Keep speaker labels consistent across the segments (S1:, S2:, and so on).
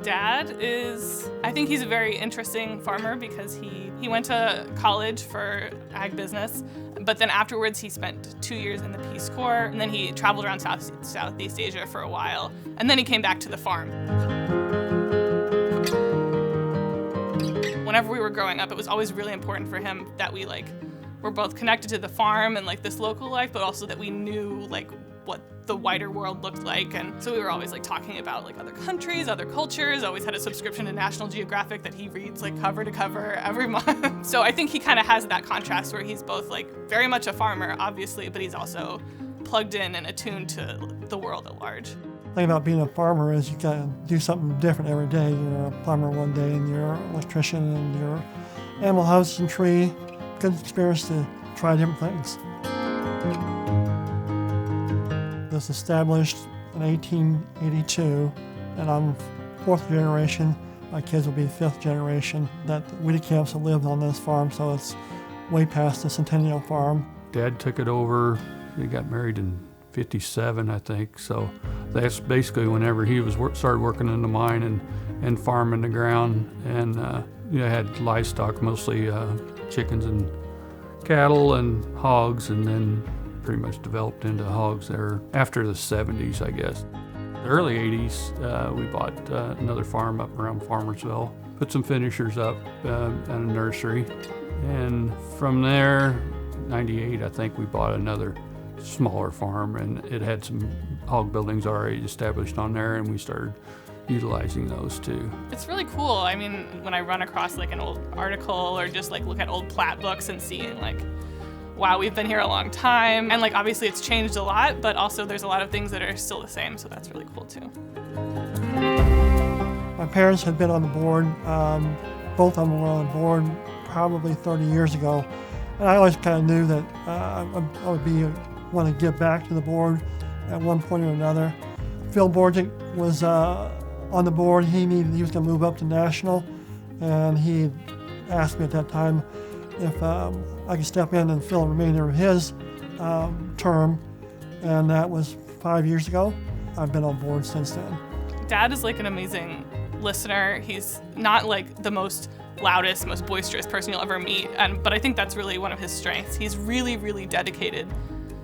S1: Dad is, I think he's a very interesting farmer because he went to college for ag business, but then afterwards he spent 2 years in the Peace Corps, and then he traveled around Southeast Asia for a while, and then he came back to the farm. Whenever we were growing up, it was always really important for him that we were both connected to the farm and this local life, but also that we knew what the wider world looked like. And so we were always talking about other countries, other cultures, always had a subscription to National Geographic that he reads cover to cover every month. So I think he kind of has that contrast where he's both very much a farmer, obviously, but he's also plugged in and attuned to the world at large.
S2: The thing about being a farmer is you gotta do something different every day. You're a plumber one day and you're an electrician and you're animal husbandry. Good experience to try different things. It was established in 1882, and I'm fourth generation. My kids will be fifth generation. That Weitekamps have lived on this farm, so it's way past the Centennial Farm.
S3: Dad took it over. He got married in '57, I think. So that's basically whenever he started working in the mine and farming the ground, and had livestock, mostly chickens and cattle and hogs, and then pretty much developed into hogs there after the 70s, I guess. The early 80s, we bought another farm up around Farmersville, put some finishers up and a nursery. And from there, 98, I think we bought another smaller farm, and it had some hog buildings already established on there, and we started utilizing those too.
S1: It's really cool. I mean, when I run across an old article or just look at old plat books and seeing wow, we've been here a long time. And obviously it's changed a lot, but also there's a lot of things that are still the same, so that's really cool too.
S2: My parents had been on the board. Both of them were on the board probably 30 years ago. And I always kind of knew that I would want to give back to the board at one point or another. Phil Borgic was on the board. He was going to move up to national, and he asked me at that time if I could step in and fill the remainder of his term, and that was 5 years ago. I've been on board since then.
S1: Dad is an amazing listener. He's not the most loudest, most boisterous person you'll ever meet, but I think that's really one of his strengths. He's really, really dedicated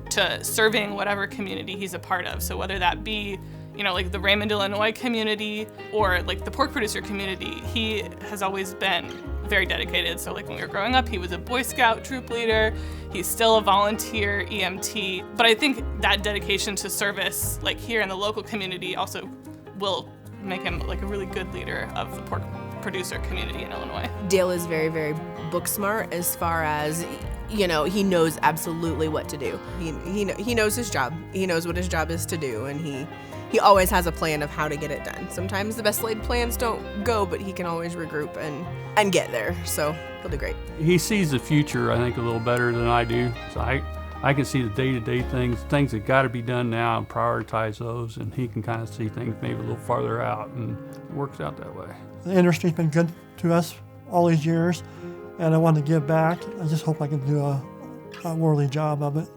S1: to serving whatever community he's a part of. So whether that be the Raymond, Illinois community or the pork producer community, he has always been very dedicated. So when we were growing up, he was a Boy Scout troop leader. He's still a volunteer EMT. But I think that dedication to service, here in the local community, also will make him a really good leader of the pork producer community in Illinois.
S4: Dale is very, very book smart as far as, he knows absolutely what to do. He knows his job. He knows what his job is to do, and he always has a plan of how to get it done. Sometimes the best laid plans don't go, but he can always regroup and get there, so he'll do great.
S3: He sees the future, I think, a little better than I do. So I can see the day-to-day things that got to be done now, and prioritize those, and he can kind of see things maybe a little farther out, and it works out that way.
S2: The industry's been good to us all these years, and I want to give back. I just hope I can do a worthy job of it.